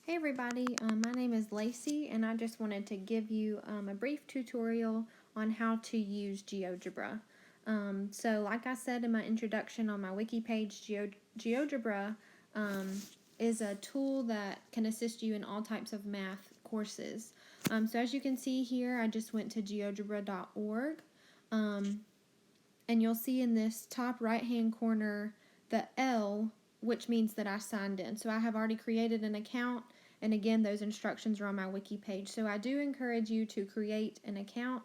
Hey everybody, my name is Lacey and I just wanted to give you a brief tutorial on how to use Geogebra. So like I said in my introduction on my wiki page, Geogebra is a tool that can assist you in all types of math courses. So as you can see here, I just went to geogebra.org and you'll see in this top right hand corner the L, which means that I signed in. So I have already created an account, and again those instructions are on my wiki page. So I do encourage you to create an account,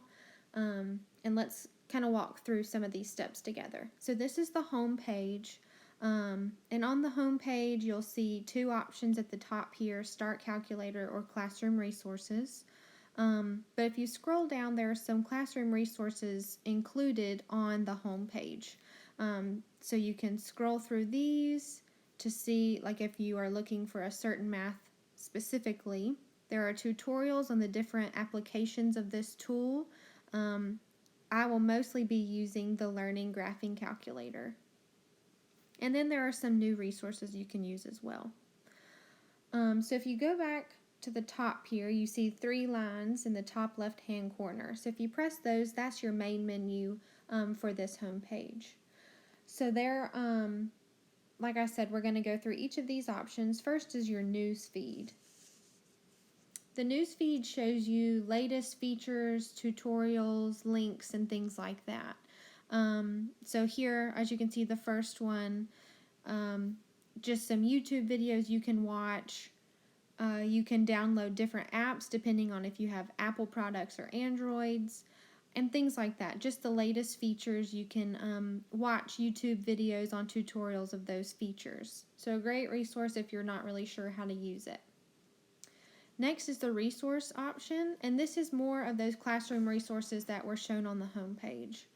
and let's kind of walk through some of these steps together. So this is the home page, and on the home page you'll see two options at the top here: Start Calculator or Classroom Resources. But if you scroll down, there are some classroom resources included on the home page. So you can scroll through these to see, like if you are looking for a certain math specifically. There are tutorials on the different applications of this tool. I will mostly be using the Learning Graphing Calculator. And then there are some new resources you can use as well. So if you go back to the top here, you see three lines in the top left hand corner. So if you press those, that's your main menu for this home page. So there, like I said, we're going to go through each of these options. First is your news feed. The news feed shows you latest features, tutorials, links, and things like that. So here, as you can see, the first one, just some YouTube videos you can watch. You can download different apps depending on if you have Apple products or Androids, and things like that. Just the latest features. You can watch YouTube videos on tutorials of those features. So a great resource if you're not really sure how to use it. Next is the resource option, and this is more of those classroom resources that were shown on the home page.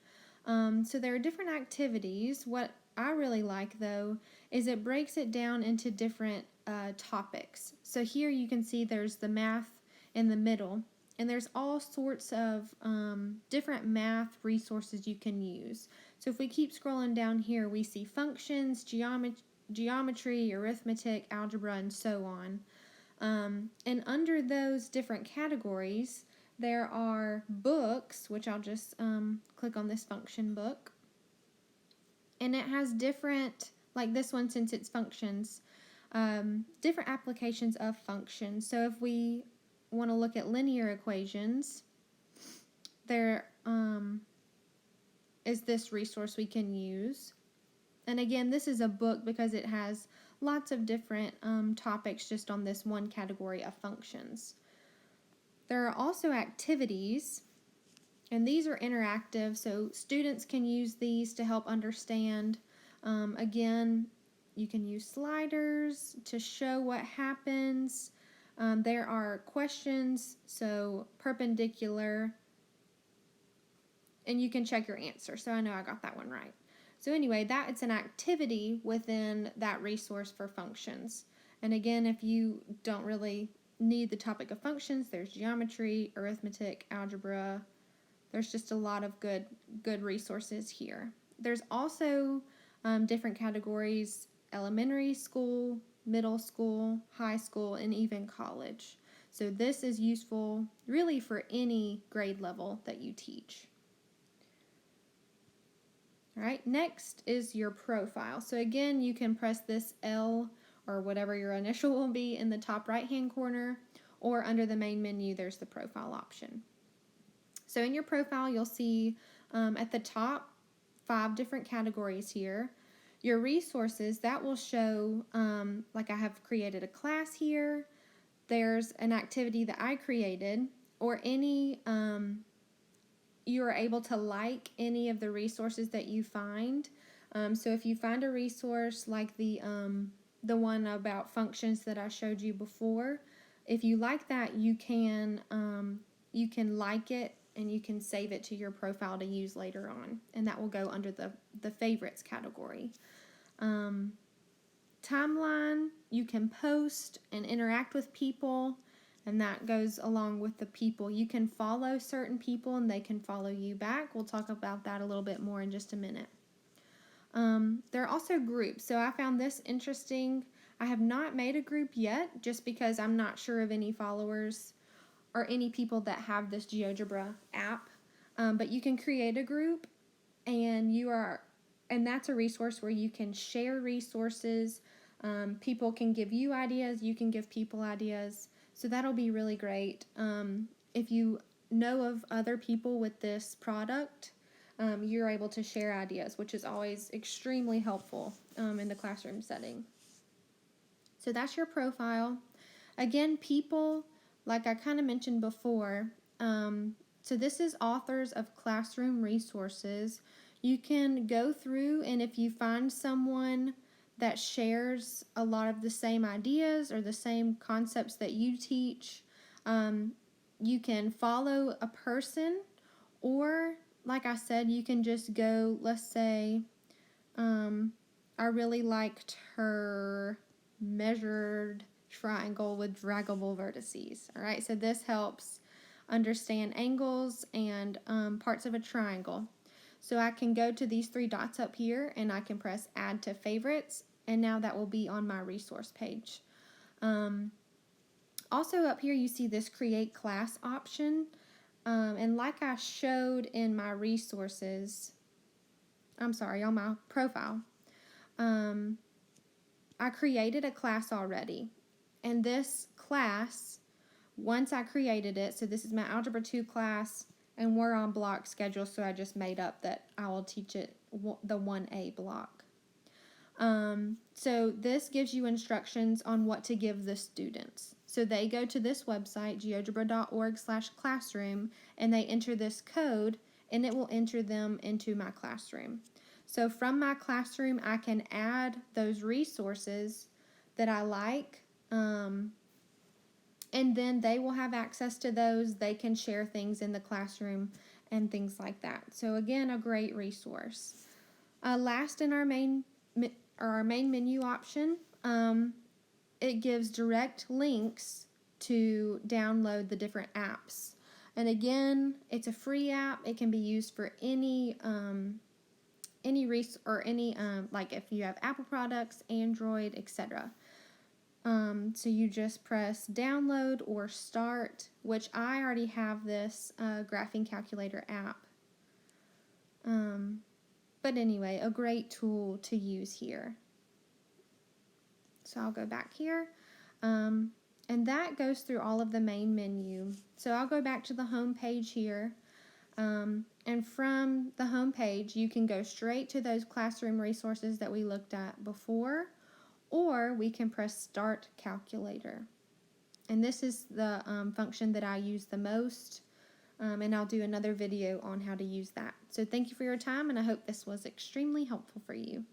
So there are different activities. What I really like though is it breaks it down into different topics. So here you can see there's the math in the middle, and there's all sorts of different math resources you can use. So if we keep scrolling down here, we see functions, geometry, arithmetic, algebra, and so on. And under those different categories, there are books, which I'll just click on this function book. And it has different, like this one, since it's functions, different applications of functions. So if we want to look at linear equations, there is this resource we can use. And again, this is a book because it has lots of different topics just on this one category of functions. There are also activities, and these are interactive, so students can use these to help understand. Again, you can use sliders to show what happens. There are questions, so perpendicular, and you can check your answer. So I know I got that one right. So anyway, it's an activity within that resource for functions. And again, if you don't really need the topic of functions, there's geometry, arithmetic, algebra. There's just a lot of good resources here. There's also different categories: elementary school, middle school, high school, and even college. So this is useful really for any grade level that you teach. All right, next is your profile. So again, you can press this L or whatever your initial will be in the top right-hand corner, or under the main menu, there's the profile option. So in your profile, you'll see at the top 5 different categories here. Your resources, that will show, like I have created a class here. There's an activity that I created, or any you are able to like any of the resources that you find. So if you find a resource like the one about functions that I showed you before, if you like that, you can like it and you can save it to your profile to use later on, and that will go under the favorites category. Timeline, you can post and interact with people, and that goes along with the people. You can follow certain people and they can follow you back. We'll talk about that a little bit more in just a minute. There are also groups. So I found this interesting. I have not made a group yet just because I'm not sure of any followers or any people that have this Geogebra app. But you can create a group, and that's a resource where you can share resources. People can give you ideas, you can give people ideas. So that'll be really great. If you know of other people with this product, you're able to share ideas, which is always extremely helpful in the classroom setting. So that's your profile. Again, people, like I kind of mentioned before, so this is authors of classroom resources. You can go through, and if you find someone that shares a lot of the same ideas or the same concepts that you teach, you can follow a person, or like I said, you can just go, let's say, I really liked her measured triangle with draggable vertices. All right, so this helps understand angles and parts of a triangle. So I can go to these three dots up here and I can press add to favorites, and now that will be on my resource page. Also up here you see this create class option, and like I showed in my resources, on my profile, I created a class already, and this class, once I created it, so this is my Algebra 2 class, and we're on block schedule, so I just made up that I will teach it the 1A block. So this gives you instructions on what to give the students. So they go to this website, geogebra.org/classroom, and they enter this code, and it will enter them into my classroom. So from my classroom, I can add those resources that I like, and then they will have access to those. They can share things in the classroom and things like that. So again, a great resource. Last in our main menu option, it gives direct links to download the different apps. And again, it's a free app. It can be used for any like if you have Apple products, Android, etc. So you just press download or start, which I already have this graphing calculator app. But anyway, a great tool to use here. So I'll go back here. And that goes through all of the main menu. So I'll go back to the home page here. And from the home page, you can go straight to those classroom resources that we looked at before, or we can press Start Calculator. And this is the function that I use the most, and I'll do another video on how to use that. So thank you for your time, and I hope this was extremely helpful for you.